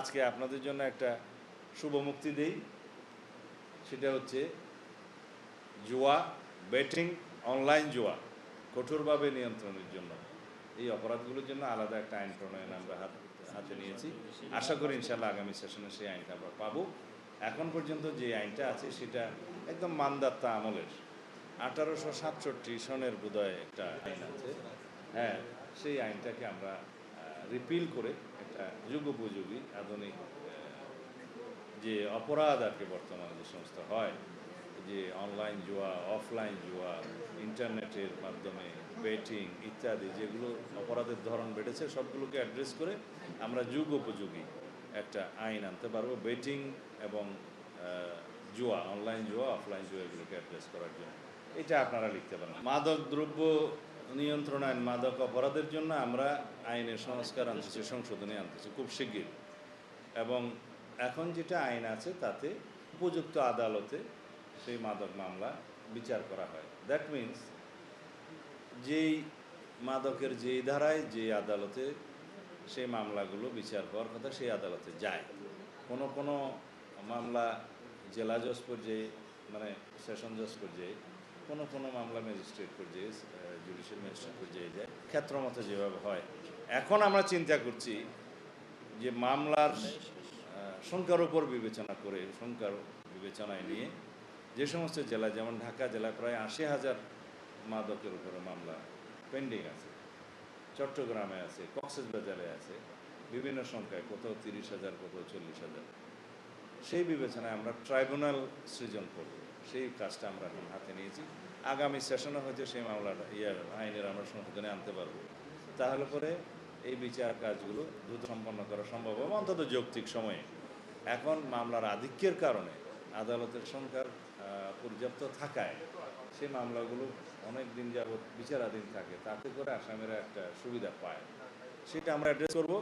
আজকে আপনাদের জন্য একটা শুভ মুক্তি দেই, সেটা হচ্ছে জুয়া, বেটিং, অনলাইন জুয়া কঠোরভাবে নিয়ন্ত্রণের জন্য এই অপরাধগুলোর জন্য আলাদা একটা আইন প্রণয়ন আমরা হাতে নিয়েছি। আশা করি ইনশাল্লাহ আগামী সেশনে সেই আইনটা আমরা পাবো। এখন পর্যন্ত যে আইনটা আছে সেটা একদম মান্দাত্তা আমলের 1867 সনের বোধহয় একটা আইন আছে, হ্যাঁ, সেই আইনটাকে আমরা রিপিল করে একটা যুগোপযোগী আধুনিক যে অপরাধ আর কি বর্তমানে যে সমস্ত হয়, যে অনলাইন জুয়া, অফলাইন জুয়া, ইন্টারনেটের মাধ্যমে বেটিং ইত্যাদি যেগুলো অপরাধের ধরন বেড়েছে সবগুলোকে অ্যাড্রেস করে আমরা যুগ উপযোগী একটা আইন আনতে পারবো বেটিং এবং জুয়া, অনলাইন জুয়া, অফলাইন জুয়া এগুলোকে অ্যাড্রেস করার জন্য। এটা আপনারা লিখতে পারেন। মাদক দ্রব্য নিয়ন্ত্রণ আইন, মাদক অপরাধের জন্য আমরা আইনের সংস্কার আনতেছি, সংশোধনী আনতেছি খুব শিগগির। এবং এখন যেটা আইন আছে তাতে উপযুক্ত আদালতে সেই মাদক মামলা বিচার করা হয়। দ্যাট মিন্স যেই মাদকের যেই ধারায় যে আদালতে সেই মামলাগুলো বিচার হওয়ার কথা সেই আদালতে যায়। কোনো কোনো মামলা জেলা জজ পর্যায়ে, মানে সেশন জজ পর্যায়ে, কোনো কোনো মামলা ম্যাজিস্ট্রেট পর্যায়ে, জুডিশিয়াল ম্যাজিস্ট্রেট পর্যায়ে যায়, ক্ষেত্রমতো যেভাবে হয়। এখন আমরা চিন্তা করছি যে মামলার সংখ্যার উপর বিবেচনা করে, সংখ্যার বিবেচনায় নিয়ে যে সমস্ত জেলা, যেমন ঢাকা জেলায় প্রায় 80,000 মাদকের উপরে মামলা পেন্ডিং আছে, চট্টগ্রামে আছে, কক্সবাজারে আছে, বিভিন্ন সংখ্যায়, কোথাও 30,000, কোথাও 40,000। সেই বিবেচনায় আমরা ট্রাইব্যুনাল সৃজন করব, সেই কাজটা আমরা এখন হাতে নিয়েছি। আগামী সেশনে হয়তো সেই মামলাটা আইনের আমরা সংশোধনে আনতে পারবো। তাহলে পরে এই বিচার কাজগুলো দ্রুত সম্পন্ন করা সম্ভব হবে, অন্তত যৌক্তিক সময়ে। এখন মামলার আধিক্যের কারণে আদালতের সংখ্যার পর্যাপ্ত থাকায় সেই মামলাগুলো অনেক দিন যাবৎ বিচারাধীন থাকে, তাতে করে আসামিরা একটা সুবিধা পায়, সেটা আমরা অ্যাড্রেস করব।